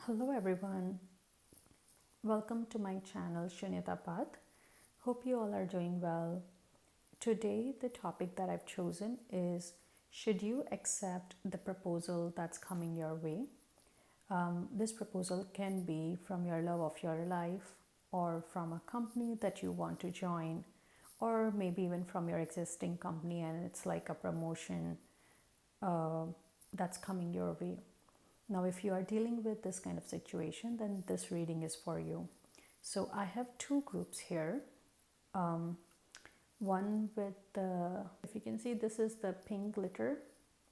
Hello everyone, welcome to my channel Shunyata Path. Hope you all are doing well. Today the topic that I've chosen is, should you accept the proposal that's coming your way? This proposal can be from your love of your life, or from a company that you want to join, or maybe even from your existing company and it's like a promotion uh, that's coming your way. Now, if you are dealing with this kind of situation, then this reading is for you. So, I have two groups here. One with the, if you can see, this is the pink glitter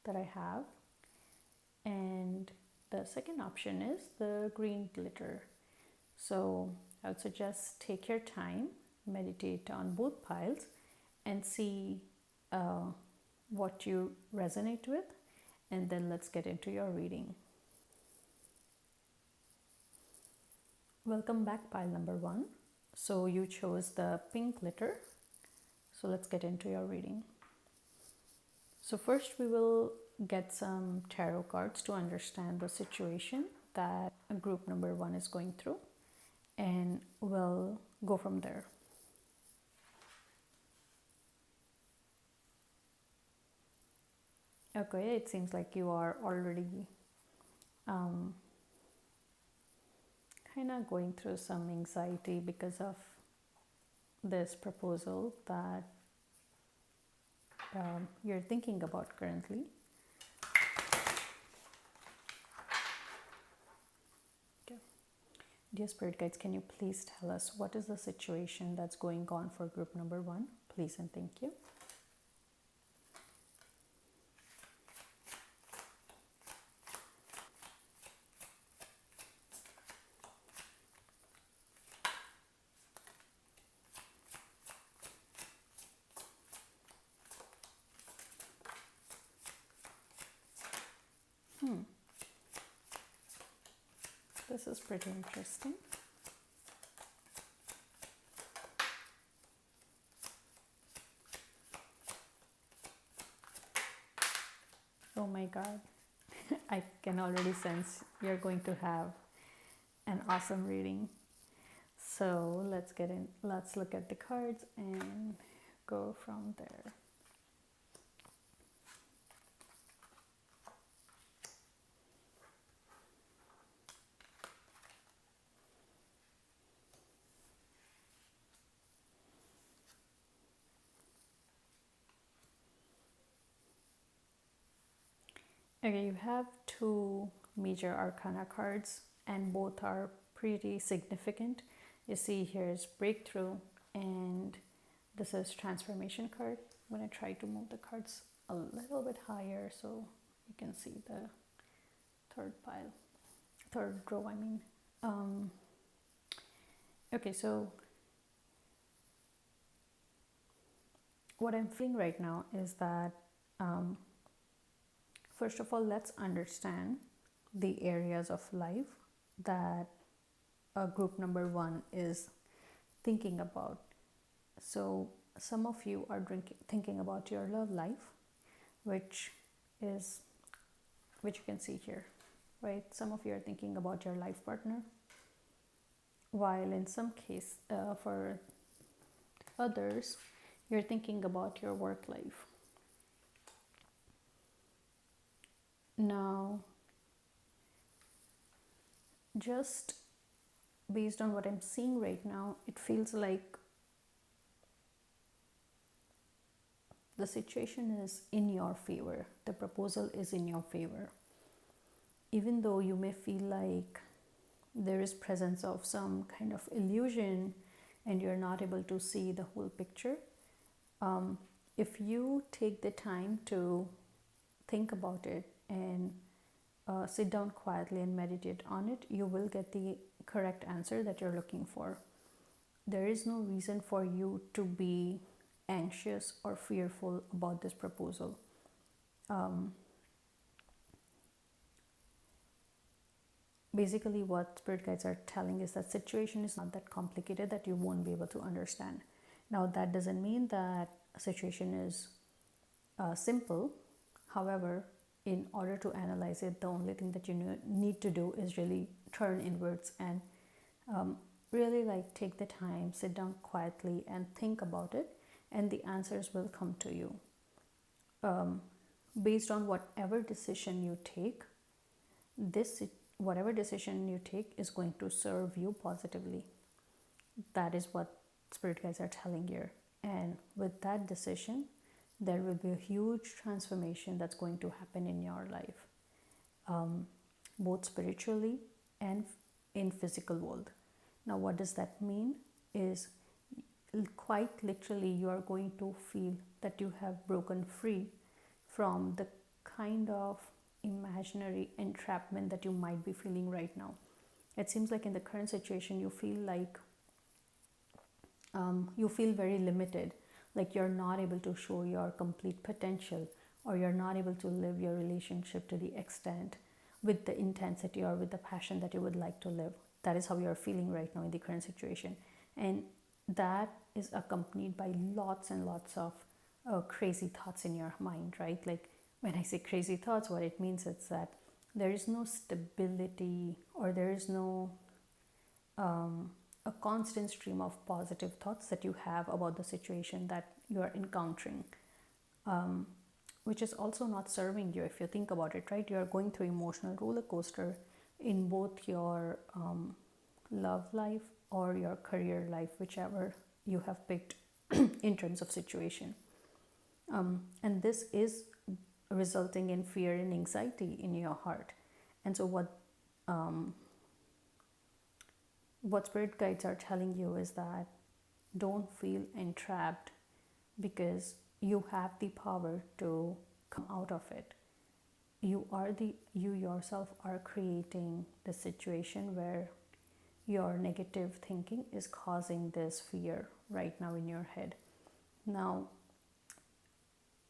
that I have, and the second option is the green glitter. So, I would suggest take your time, meditate on both piles, and see what you resonate with, and then let's get into your reading. Welcome back, pile number one. So you chose the pink glitter. So let's get into your reading. So first we will get some tarot cards to understand the situation that group number one is going through, and we'll go from there. Okay, it seems like you are already kind of going through some anxiety because of this proposal that you're thinking about currently. Okay. Dear Spirit Guides, can you please tell us what is the situation that's going on for group number one? Please and thank you. This is pretty interesting. Oh my God. I can already sense you're going to have an awesome reading. So let's look at the cards and go from there. Okay, you have two major arcana cards and both are pretty significant. You see here's breakthrough and this is transformation card. I'm going to try to move the cards a little bit higher so you can see the third row I mean. Okay, so what I'm feeling right now is that first of all, let's understand the areas of life that group number one is thinking about. So some of you are thinking about your love life, which you can see here, right? Some of you are thinking about your life partner, while in some case, for others, you're thinking about your work life. Now, just based on what I'm seeing right now, it feels like the situation is in your favor. The proposal is in your favor. Even though you may feel like there is presence of some kind of illusion and you're not able to see the whole picture, if you take the time to think about it and sit down quietly and meditate on it, you will get the correct answer that you're looking for. There is no reason for you to be anxious or fearful about this proposal. Basically, what spirit guides are telling is that situation is not that complicated that you won't be able to understand. Now, that doesn't mean that a situation is simple. However, in order to analyze it, the only thing that you need to do is really turn inwards and really like take the time, sit down quietly and think about it, and the answers will come to you. Based on whatever decision you take, this whatever decision you take is going to serve you positively. That is what spirit guides are telling you. And with that decision, there will be a huge transformation that's going to happen in your life, both spiritually and in physical world. Now, what does that mean? Is quite literally you are going to feel that you have broken free from the kind of imaginary entrapment that you might be feeling right now. It seems like in the current situation you feel like you feel very limited, like you're not able to show your complete potential, or you're not able to live your relationship to the extent with the intensity or with the passion that you would like to live. That is how you're feeling right now in the current situation. And that is accompanied by lots and lots of crazy thoughts in your mind, right? Like when I say crazy thoughts, what it means is that there is no stability, or there is no a constant stream of positive thoughts that you have about the situation that you are encountering, which is also not serving you if you think about it, right? You are going through emotional roller coaster in both your love life or your career life, whichever you have picked in terms of situation. And this is resulting in fear and anxiety in your heart. And so what spirit guides are telling you is that don't feel entrapped, because you have the power to come out of it. You yourself are creating the situation where your negative thinking is causing this fear right now in your head. Now,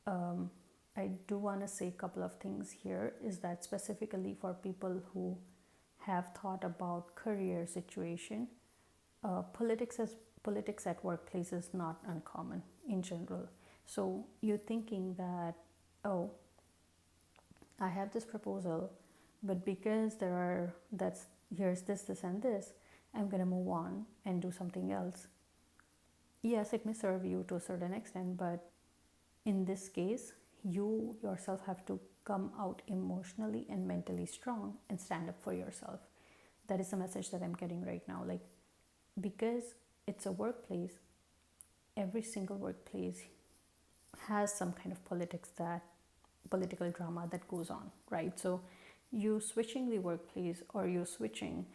I do want to say a couple of things here, is that specifically for people who have thought about career situation, politics at workplace is not uncommon in general. So you're thinking that, oh, I have this proposal, but because here's this and this, I'm gonna move on and do something else. Yes, it may serve you to a certain extent, but in this case, you yourself have to come out emotionally and mentally strong and stand up for yourself. That is the message that I'm getting right now. Like, because it's a workplace, every single workplace has some kind of political drama that goes on, right? So you switching the workplace, or you switching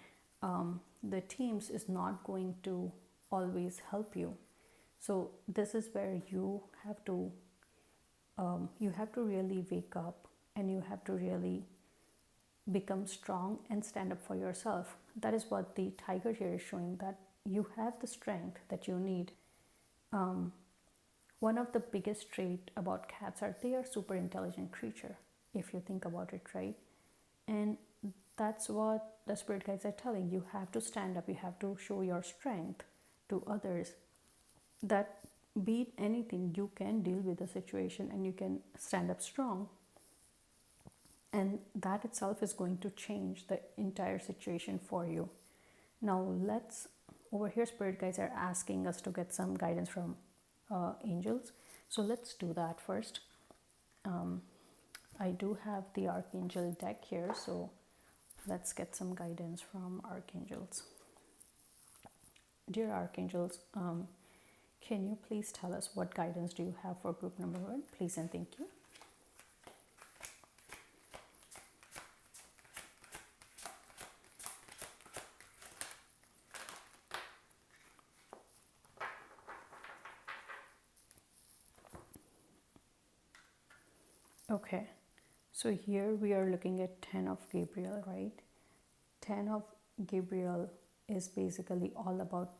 the teams, is not going to always help you. So this is where you have to really wake up, and you have to really become strong and stand up for yourself. That is what the tiger here is showing, that you have the strength that you need. One of the biggest trait about cats are they are super intelligent creature, if you think about it, right? And that's what the spirit guides are telling you. Have to stand up, you have to show your strength to others, that be it anything, you can deal with the situation and you can stand up strong. And that itself is going to change the entire situation for you. Now over here spirit guides are asking us to get some guidance from angels. So let's do that first. I do have the archangel deck here, so let's get some guidance from archangels. Dear archangels, can you please tell us what guidance do you have for group number 1? Please and thank you. Okay, so here we are looking at 10 of Gabriel, right? 10 of Gabriel is basically all about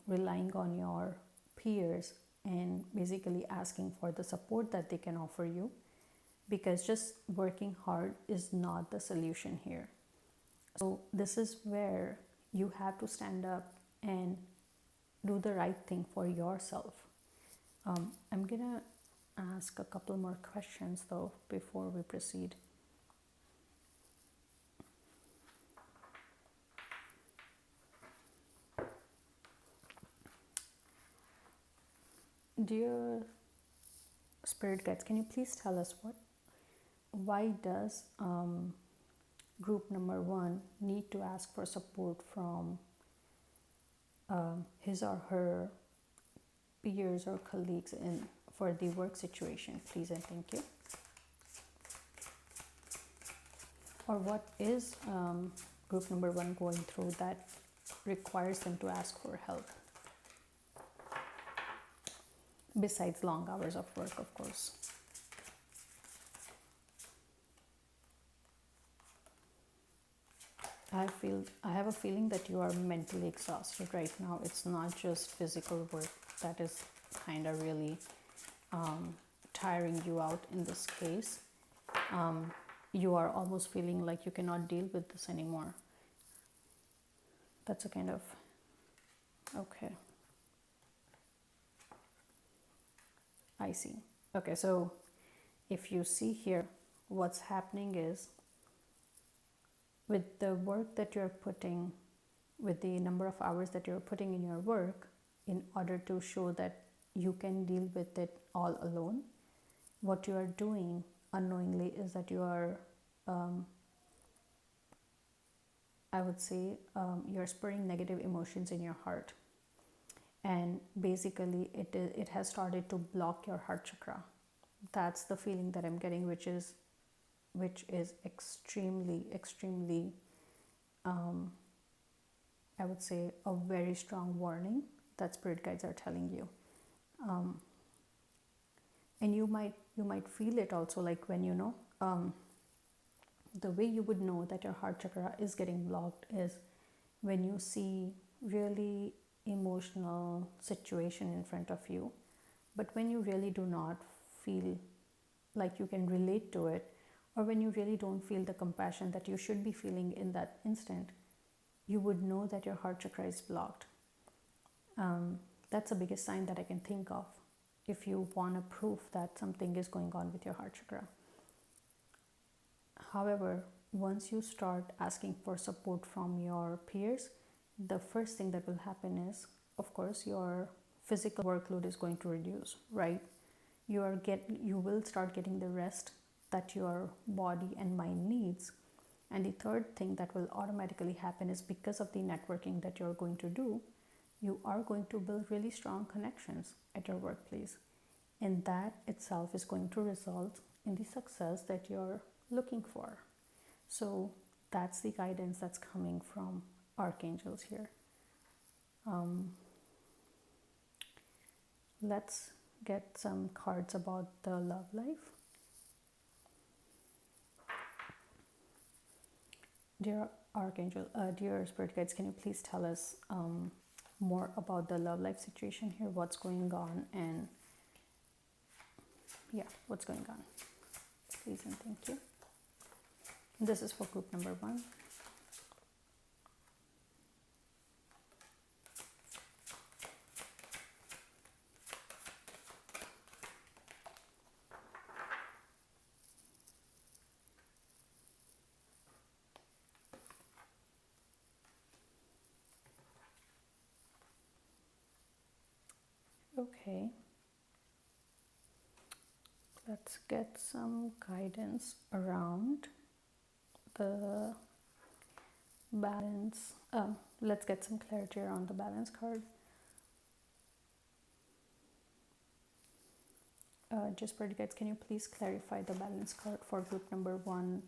relying on your peers, and basically asking for the support that they can offer you, because just working hard is not the solution here. So this is where you have to stand up and do the right thing for yourself. I'm gonna ask a couple more questions though before we proceed. Dear spirit guides, can you please tell us why does group number 1 need to ask for support from his or her peers or colleagues for the work situation, please and thank you? Or what is group number 1 going through that requires them to ask for help? Besides long hours of work, of course. I have a feeling that you are mentally exhausted right now. It's not just physical work that is kind of really tiring you out in this case. You are almost feeling like you cannot deal with this anymore. That's a kind of, okay. I see. Okay, so if you see here, what's happening is with the work that you're putting, with the number of hours that you're putting in your work, in order to show that you can deal with it all alone, what you are doing unknowingly is that you are, I would say, you're spurring negative emotions in your heart. And basically it has started to block your heart chakra. That's the feeling that I'm getting, which is extremely I would say a very strong warning that spirit guides are telling you. And you might feel it also, like when the way you would know that your heart chakra is getting blocked is when you see really emotional situation in front of you, but when you really do not feel like you can relate to it, or when you really don't feel the compassion that you should be feeling in that instant, you would know that your heart chakra is blocked. That's the biggest sign that I can think of if you want to prove that something is going on with your heart chakra. However, once you start asking for support from your peers, the first thing that will happen is, of course, your physical workload is going to reduce, right? You will start getting the rest that your body and mind needs. And the third thing that will automatically happen is, because of the networking that you're going to do, you are going to build really strong connections at your workplace. And that itself is going to result in the success that you're looking for. So that's the guidance that's coming from archangels here. Let's get some cards about the love life. Dear Archangel, dear Spirit Guides, can you please tell us more about the love life situation here? What's going on? And yeah, what's going on? Please and thank you. This is for group number 1. Okay, let's get some guidance around the balance. Let's get some clarity around the balance card. Just Spirit Guides, can you please clarify the balance card for group number 1,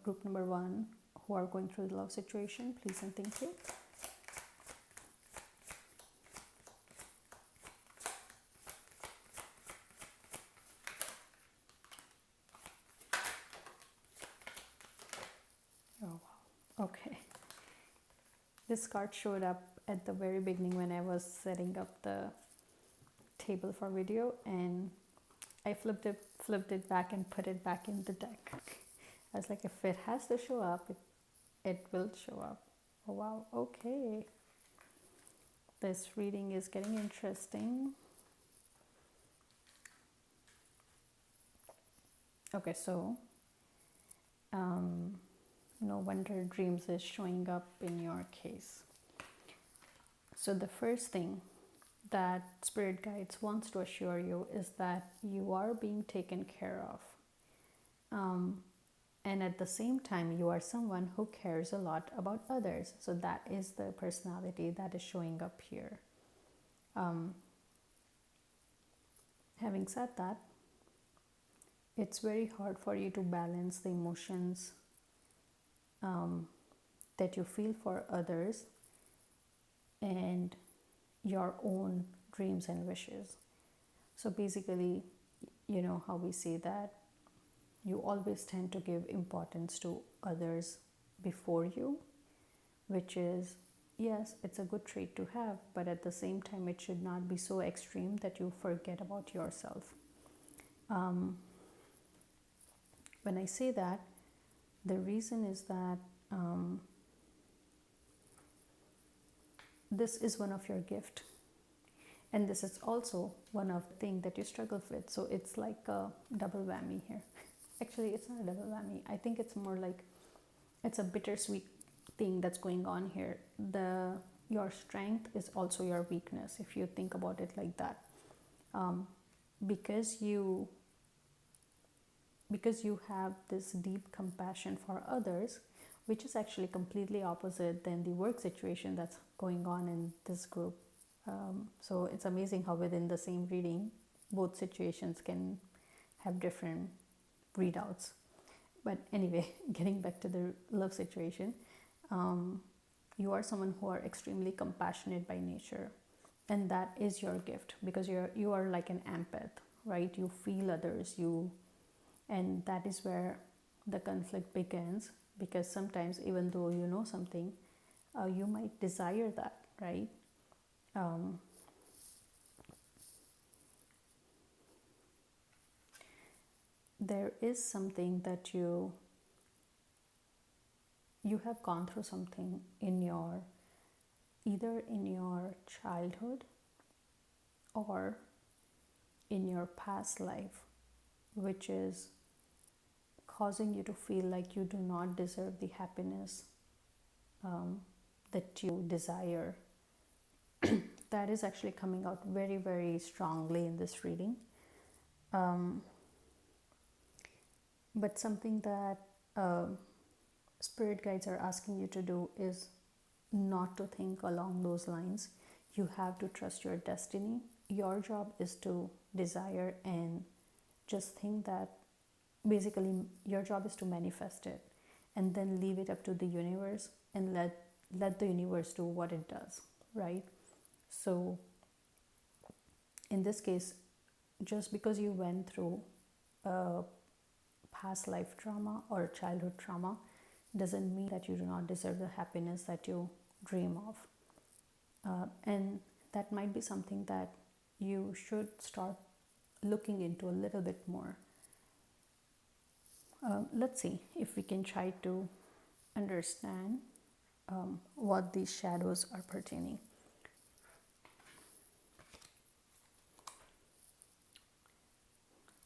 group number 1 who are going through the love situation, please and thank you. Okay, this card showed up at the very beginning when I was setting up the table for video, and I flipped it back and put it back in the deck. I was like, if it has to show up, it will show up. Oh wow, okay. This reading is getting interesting. Okay, so no wonder dreams is showing up in your case. So the first thing that spirit guides wants to assure you is that you are being taken care of. And at the same time, you are someone who cares a lot about others. So that is the personality that is showing up here. Having said that, it's very hard for you to balance the emotions that you feel for others and your own dreams and wishes. So basically, you know how we say that you always tend to give importance to others before you, which is, yes, it's a good trait to have, but at the same time, it should not be so extreme that you forget about yourself. When I say that, the reason is that this is one of your gift, and this is also one of the things that you struggle with. So it's like a double whammy here. Actually, it's not a double whammy. I think it's more like it's a bittersweet thing that's going on here. Your strength is also your weakness, if you think about it like that. Because you have this deep compassion for others, which is actually completely opposite than the work situation that's going on in this group. So it's amazing how within the same reading, both situations can have different readouts. But anyway, getting back to the love situation, you are someone who are extremely compassionate by nature, and that is your gift, because you are like an empath, right? You feel others, and that is where the conflict begins, because sometimes even though you know something, you might desire that, right? There is something that you have gone through something in your, either in your childhood or in your past life, which is causing you to feel like you do not deserve the happiness that you desire. That is actually coming out very, very strongly in this reading. But something that spirit guides are asking you to do is not to think along those lines. You have to trust your destiny. Your job is to desire and just think that basically your job is to manifest it, and then leave it up to the universe and let the universe do what it does, right? So in this case, just because you went through a past life trauma or childhood trauma doesn't mean that you do not deserve the happiness that you dream of. And that might be something that you should start looking into a little bit more. Let's see if we can try to understand what these shadows are pertaining.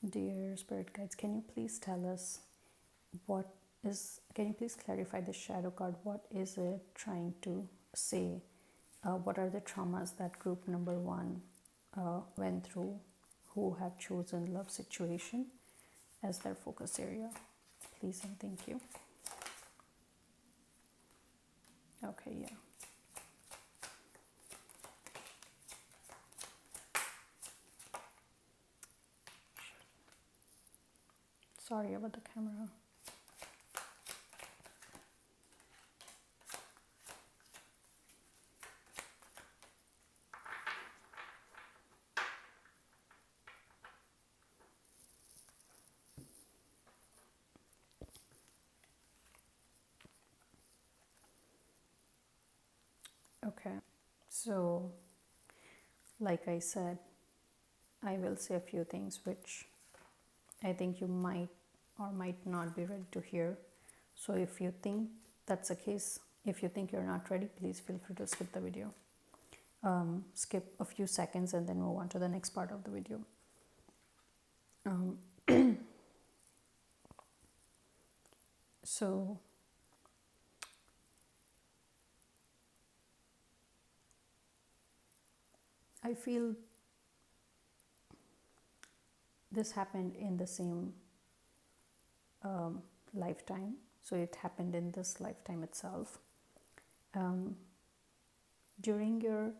Dear spirit guides, can you please tell us can you please clarify the shadow card? What is it trying to say? What are the traumas that group number 1 went through, who have chosen love situation as their focus area? Please and thank you. Okay, yeah. Sorry about the camera. Okay, so like I said, I will say a few things which I think you might or might not be ready to hear. So if you think that's the case, if you think you're not ready, please feel free to skip the video. Skip a few seconds and then move on to the next part of the video. So I feel this happened in the same lifetime. So it happened in this lifetime itself. Um, During your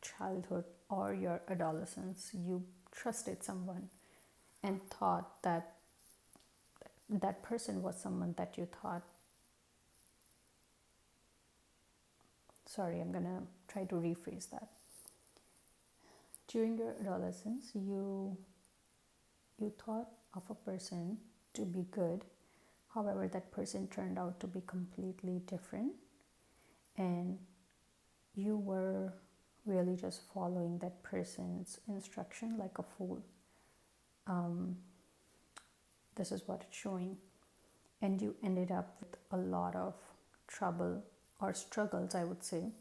childhood or your adolescence, you trusted someone and thought that that person was someone that you thought. Sorry, I'm gonna try to rephrase that. During your adolescence, you thought of a person to be good. However, that person turned out to be completely different, and you were really just following that person's instruction like a fool. This is what it's showing. And you ended up with a lot of trouble or struggles, I would say,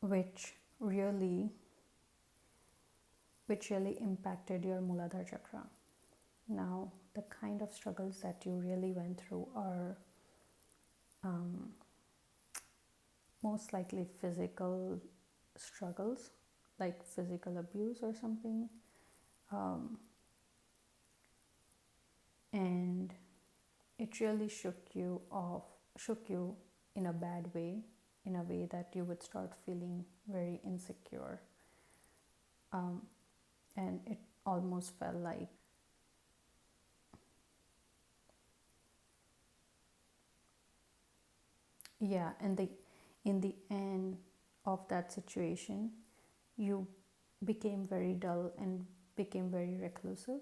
which really impacted your Muladhara chakra. Now, the kind of struggles that you really went through are most likely physical struggles, like physical abuse or something. And it really shook you in a bad way, in a way that you would start feeling very insecure. And it almost felt like and in the end of that situation, you became very dull and became very reclusive,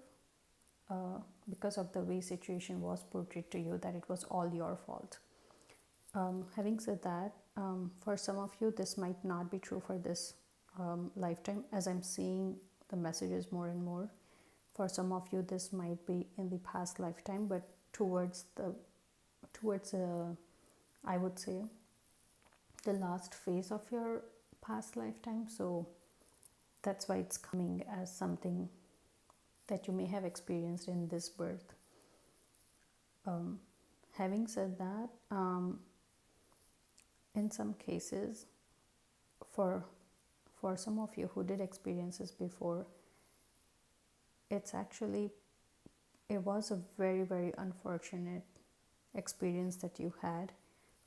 because of the way situation was portrayed to you, that it was all your fault. Having said that, for some of you this might not be true for this lifetime, as I'm seeing the messages more and more. For some of you this might be in the past lifetime, but towards I would say the last phase of your past lifetime. So that's why it's coming as something that you may have experienced in this birth. Having said that, in some cases, for some of you who did experience this before, it was a very, very unfortunate experience that you had,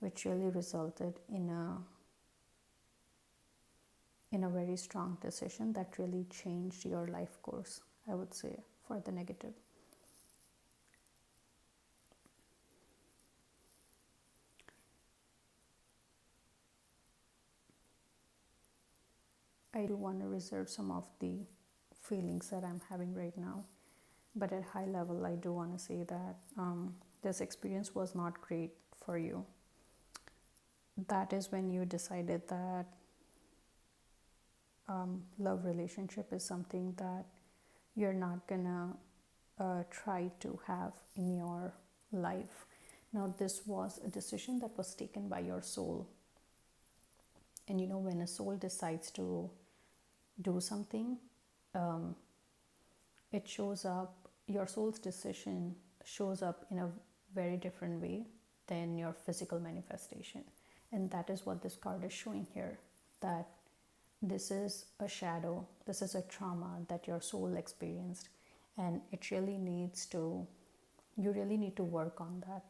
which really resulted in a very strong decision that really changed your life course, I would say, for the negative. I do want to reserve some of the feelings that I'm having right now, but at high level, I do want to say that this experience was not great for you. That is when you decided that love relationship is something that you're not gonna try to have in your life. Now, this was a decision that was taken by your soul. And when a soul decides to do something, it shows up, your soul's decision shows up in a very different way than your physical manifestation. And that is what this card is showing here, that this is a shadow, this is a trauma that your soul experienced, and you really need to work on that.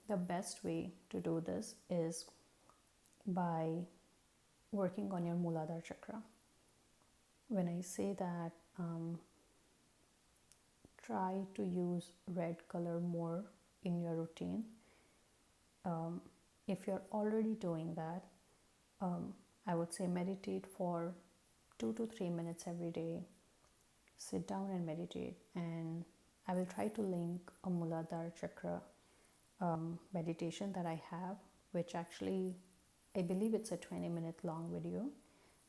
The best way to do this is by working on your Muladhara chakra. When I say that, try to use red color more in your routine. If you're already doing that, I would say meditate for 2 to 3 minutes every day. Sit down and meditate, and I will try to link a Muladhara chakra meditation that I have, which actually I believe it's a 20-minute long video,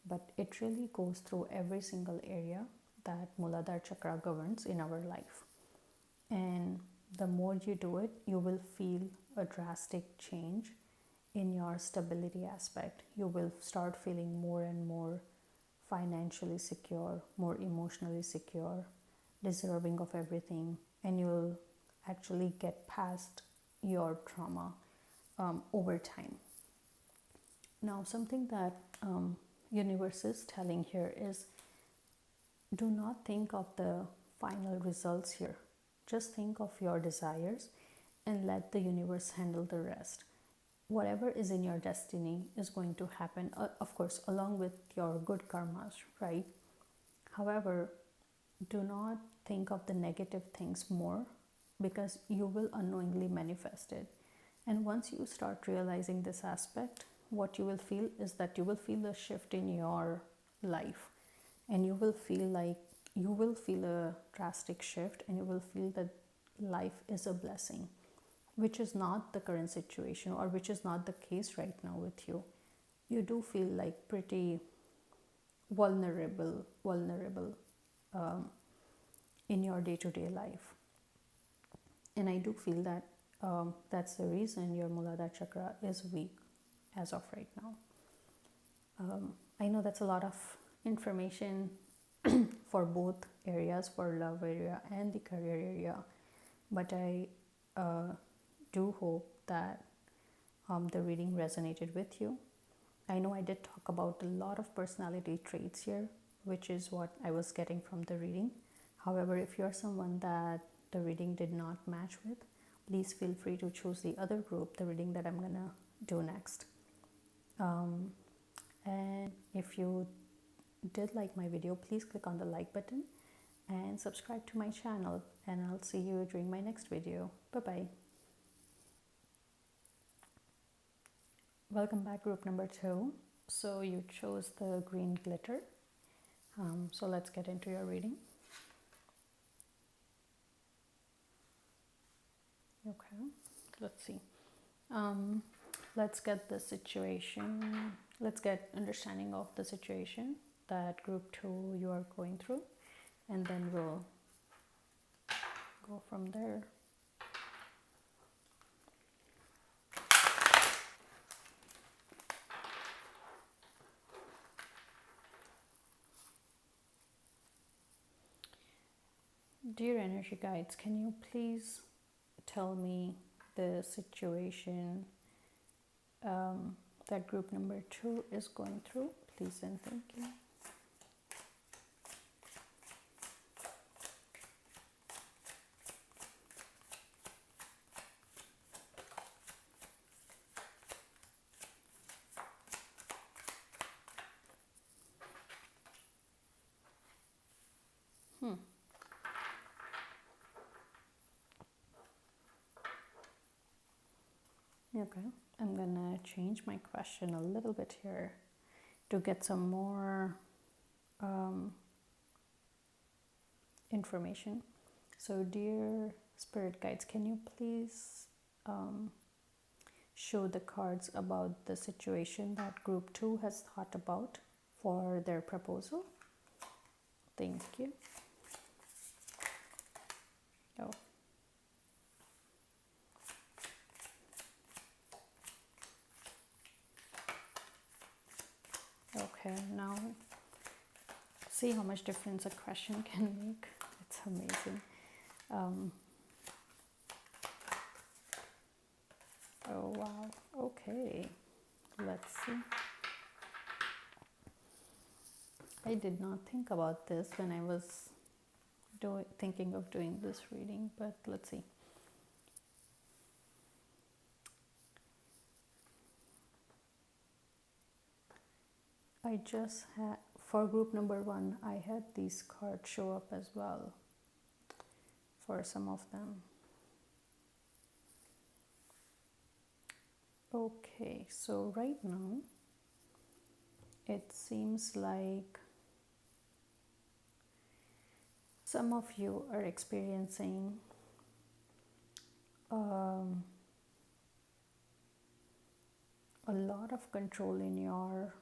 but it really goes through every single area that Muladhara chakra governs in our life. And the more you do it, you will feel a drastic change in your stability aspect. You will start feeling more and more financially secure, more emotionally secure, deserving of everything, and you'll actually get past your trauma over time. Now, something that universe is telling here is, do not think of the final results here. Just think of your desires and let the universe handle the rest. Whatever is in your destiny is going to happen, of course, along with your good karmas, right? However, do not think of the negative things more, because you will unknowingly manifest it. And once you start realizing this aspect, what you will feel is that you will feel a shift in your life, and you will feel a drastic shift, and you will feel that life is a blessing, which is not the current situation, or which is not the case right now with you. You do feel like pretty vulnerable in your day-to-day life. And I do feel that that's the reason your Muladhara chakra is weak as of right now. I know that's a lot of information for both areas, for love area and the career area, but I do hope that the reading resonated with you. I know I did talk about a lot of personality traits here, which is what I was getting from the reading. However, if you're someone that the reading did not match with, please feel free to choose the other group, the reading that I'm gonna do next. And if you did like my video, please click on the like button and subscribe to my channel, and I'll see you during my next video. Bye-bye. Welcome back, group number 2. So you chose the green glitter. So let's get into your reading. Okay, let's see. Let's get the situation. Let's get understanding of the situation that group 2 you are going through, and then we'll go from there. Dear energy guides, can you please tell me the situation that group number 2 is going through? Please and thank you. Okay, I'm gonna change my question a little bit here to get some more information. So, dear spirit guides, can you please show the cards about the situation that group 2 has thought about for their proposal? Thank you. Oh. Okay, now see how much difference a question can make. It's amazing. Oh wow, okay, let's see. I did not think about this when I was thinking of doing this reading, but let's see. I just had, for group number 1, I had these cards show up as well for some of them. Okay, so right now it seems like some of you are experiencing a lot of control in your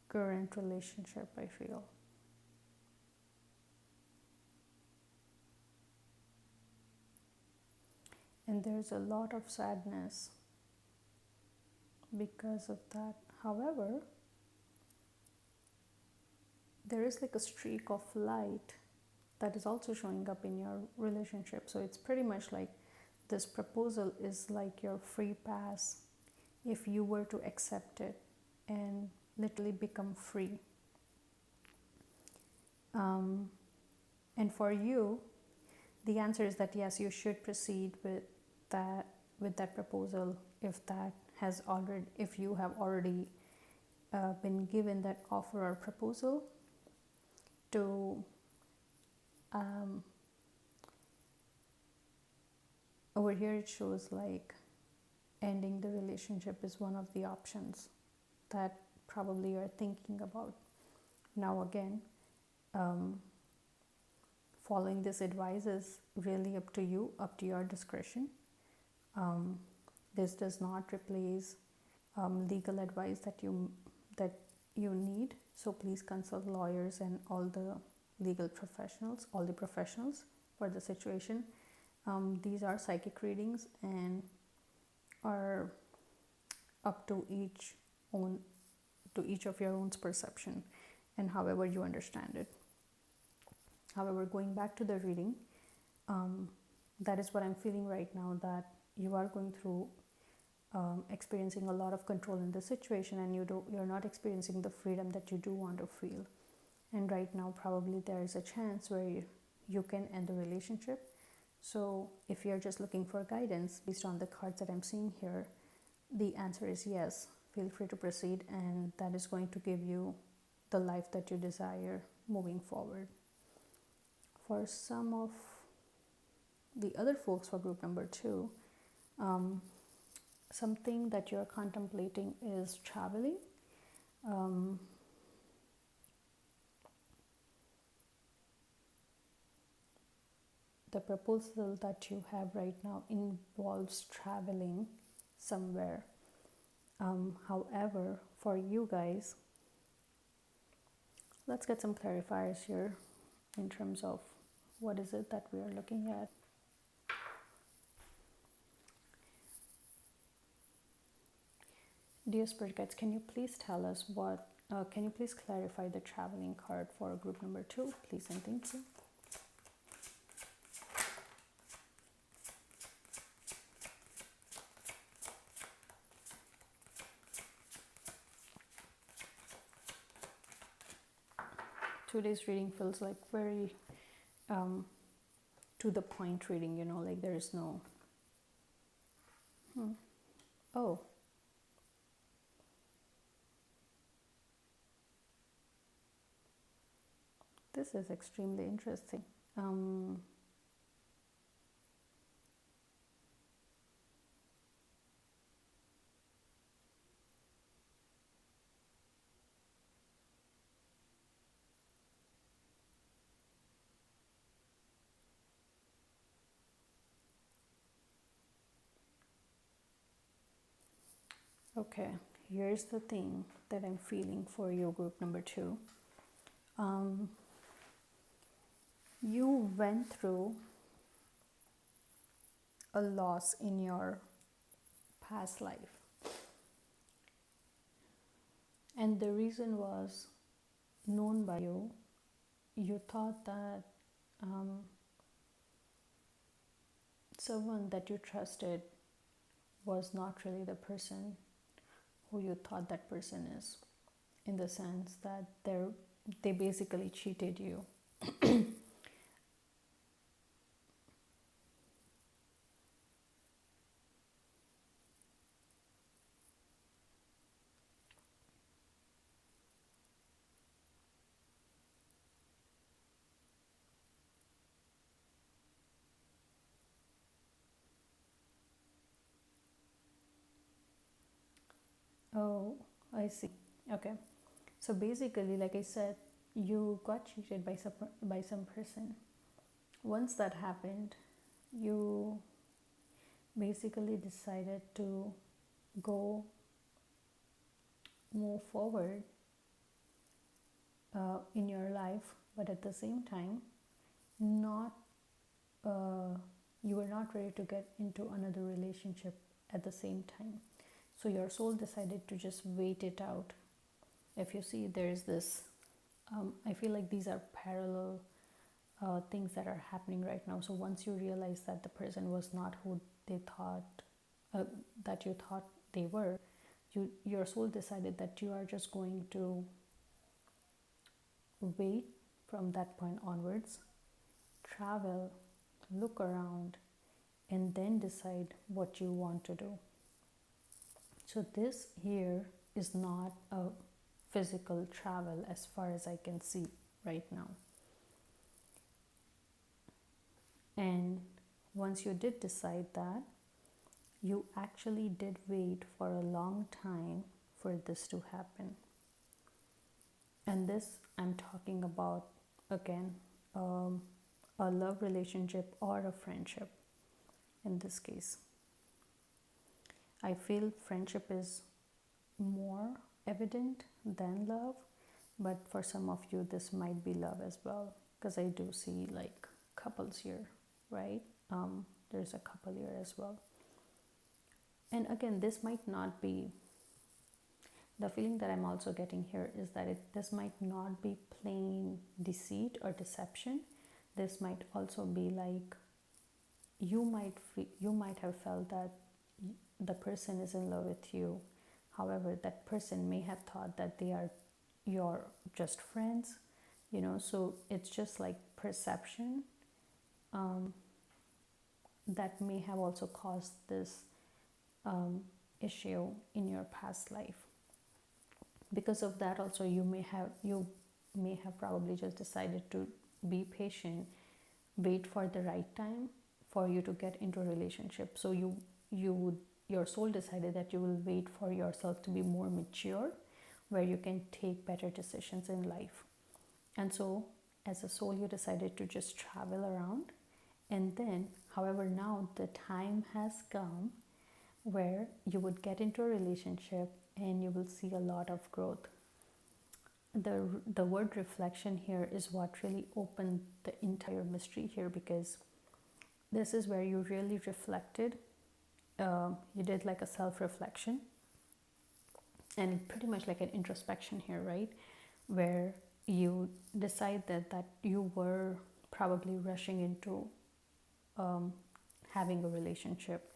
current relationship, I feel. And there's a lot of sadness because of that. However, there is like a streak of light that is also showing up in your relationship. So it's pretty much like this proposal is like your free pass if you were to accept it and literally become free. And for you, the answer is that yes, you should proceed with that proposal if you have already been given that offer or proposal to over here it shows like ending the relationship is one of the options that probably you're thinking about. Now again, following this advice is really up to you, up to your discretion. This does not replace legal advice that you need. So please consult lawyers and all the professionals for the situation. These are psychic readings and are up to each of your own perception and however you understand it. However, going back to the reading, that is what I'm feeling right now, that you are going through experiencing a lot of control in this situation, and you're not experiencing the freedom that you do want to feel. And right now probably there is a chance where you can end the relationship. So if you're just looking for guidance based on the cards that I'm seeing here, the answer is yes. Feel free to proceed, and that is going to give you the life that you desire moving forward. For some of the other folks for group number 2, something that you're contemplating is traveling. The proposal that you have right now involves traveling somewhere. However, for you guys, let's get some clarifiers here in terms of what is it that we are looking at. Dear Spirit Guides, can you please tell us can you please clarify the traveling card for group number 2, please and thank you. Today's reading feels like very to the point reading, like there is no oh, this is extremely interesting. Okay, here's the thing that I'm feeling for your group number 2. You went through a loss in your past life, and the reason was known by you. You thought that someone that you trusted was not really the person who you thought that person is, in the sense that they basically cheated you. Oh, I see. Okay. So basically, like I said, you got cheated by some person. Once that happened, you basically decided to go move forward in your life, but at the same time, you were not ready to get into another relationship at the same time. So your soul decided to just wait it out. If you see, there's this, I feel like these are parallel things that are happening right now. So once you realize that the person was not who they thought uh, that you thought they were, your soul decided that you are just going to wait from that point onwards, travel, look around, and then decide what you want to do. So this here is not a physical travel as far as I can see right now. And once you did decide that, you actually did wait for a long time for this to happen. And this, I'm talking about, again, a love relationship or a friendship in this case. I feel friendship is more evident than love, but for some of you, this might be love as well, because I do see like couples here, right? There's a couple here as well. And again, this might not be, the feeling that I'm also getting here is that this might not be plain deceit or deception. This might also be like you might have felt that the person is in love with you. However, that person may have thought that they are your just friends, so it's just like perception that may have also caused this issue in your past life. Because of that also, you may have probably just decided to be patient, wait for the right time for you to get into a relationship. So your soul decided that you will wait for yourself to be more mature, where you can take better decisions in life. And so as a soul, you decided to just travel around. And then, however, now the time has come where you would get into a relationship and you will see a lot of growth. The word reflection here is what really opened the entire mystery here, because this is where you really reflected. You did like a self-reflection and pretty much like an introspection here, right? Where you decided that you were probably rushing into having a relationship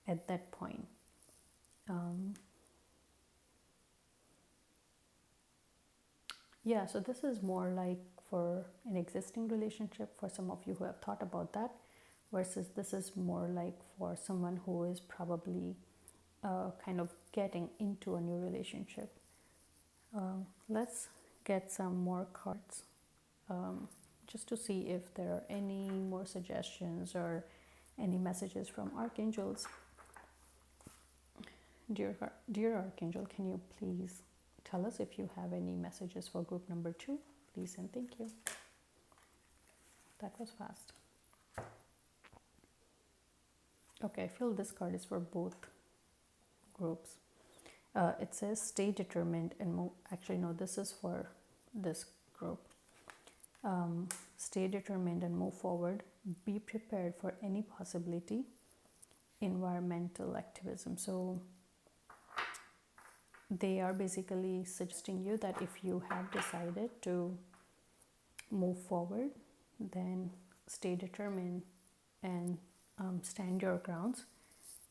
at that point. Yeah, so this is more like for an existing relationship for some of you who have thought about that, versus this is more like for someone who is probably kind of getting into a new relationship. Let's get some more cards just to see if there are any more suggestions or any messages from archangels. Dear Archangel, can you please tell us if you have any messages for group number 2, please and thank you. That was fast. Okay, I feel this card is for both groups. It says stay determined and move. Actually, no, this is for this group. Stay determined and move forward. Be prepared for any possibility. Environmental activism. So they are basically suggesting you that if you have decided to move forward, then stay determined and stand your grounds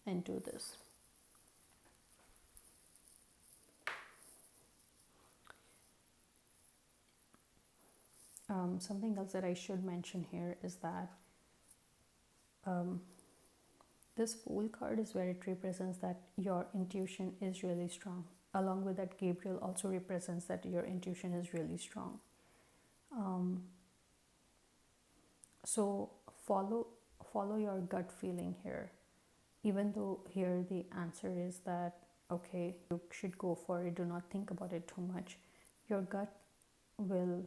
and do this. Something else that I should mention here is that this Fool card is where it represents that your intuition is really strong. Along with that, Gabriel also represents that your intuition is really strong. So follow your gut feeling here. Even though here the answer is that, okay, you should go for it, do not think about it too much. Your gut will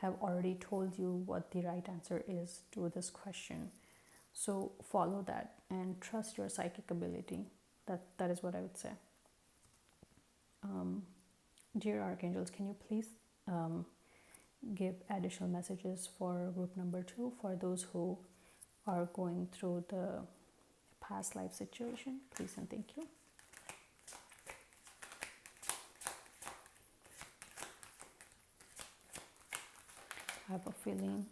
have already told you what the right answer is to this question. So follow that and trust your psychic ability. That is what I would say. Dear Archangels, can you please give additional messages for group number 2 for those who are going through the past life situation, please and thank you. I have a feeling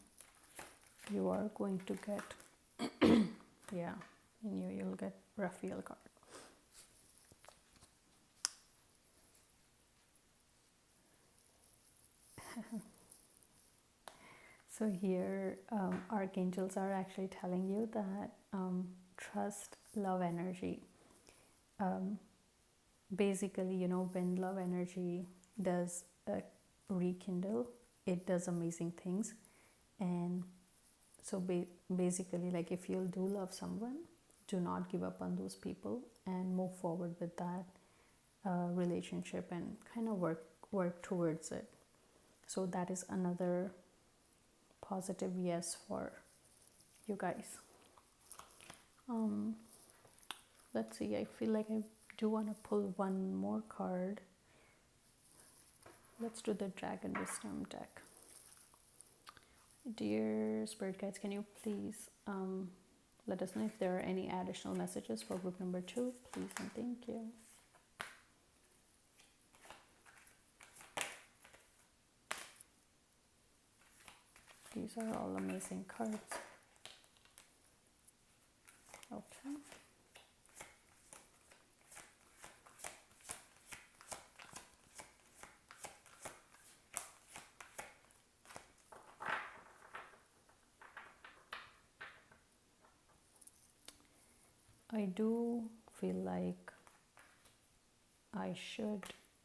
you are going to get yeah, you'll get Raphael card. So here, archangels are actually telling you that trust love energy. Basically, when love energy does rekindle, it does amazing things. And so basically, like, if you'll do love someone, do not give up on those people and move forward with that relationship and kind of work towards it. So that is another positive yes for you guys. Let's see, I feel like I do want to pull one more card. Let's do the Dragon Wisdom deck. Dear Spirit Guides, can you please let us know if there are any additional messages for group number 2, please and thank you. These are all amazing cards. Okay. I do feel like I should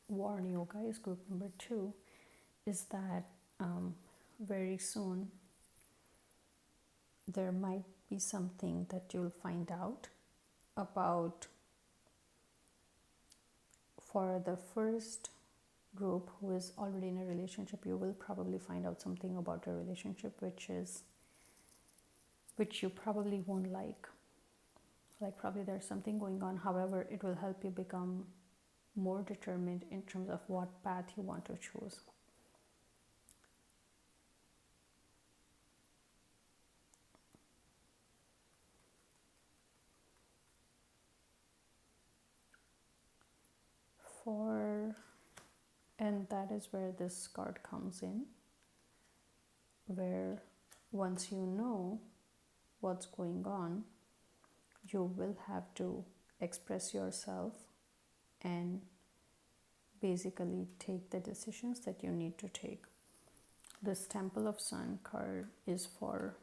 warn you guys, group number 2, is that very soon there might be something that you'll find out about. For the first group who is already in a relationship, you will probably find out something about your relationship which you probably won't like probably there's something going on. However, it will help you become more determined in terms of what path you want to choose. And that is where this card comes in, where once you know what's going on, you will have to express yourself and basically take the decisions that you need to take. This Temple of Sun card is for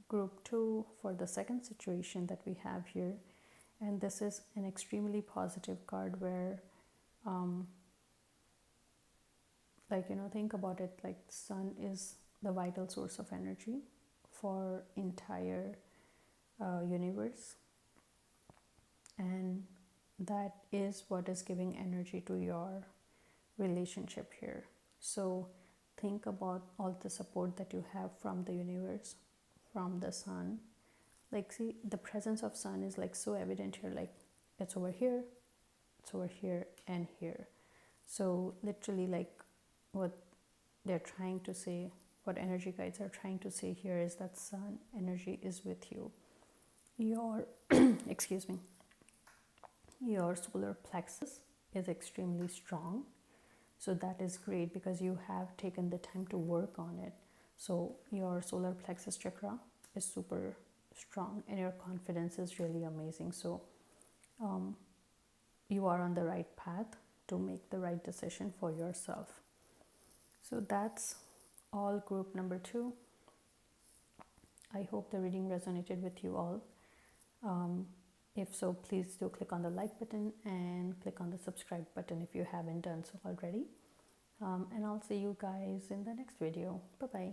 group 2, for the second situation that we have here. And this is an extremely positive card where think about it, like sun is the vital source of energy for entire universe, and that is what is giving energy to your relationship here. So think about all the support that you have from the universe, from the sun. Like, see, the presence of sun is like so evident here, like it's over here, it's over here, and here. So literally, like, what they're trying to say, what energy guides are trying to say here is that sun energy is with you. Your excuse me, your solar plexus is extremely strong. So that is great because you have taken the time to work on it. So your solar plexus chakra is super strong and your confidence is really amazing. So you are on the right path to make the right decision for yourself. So that's all, group number 2. I hope the reading resonated with you all. If so, please do click on the like button and click on the subscribe button if you haven't done so already. And I'll see you guys in the next video. Bye bye.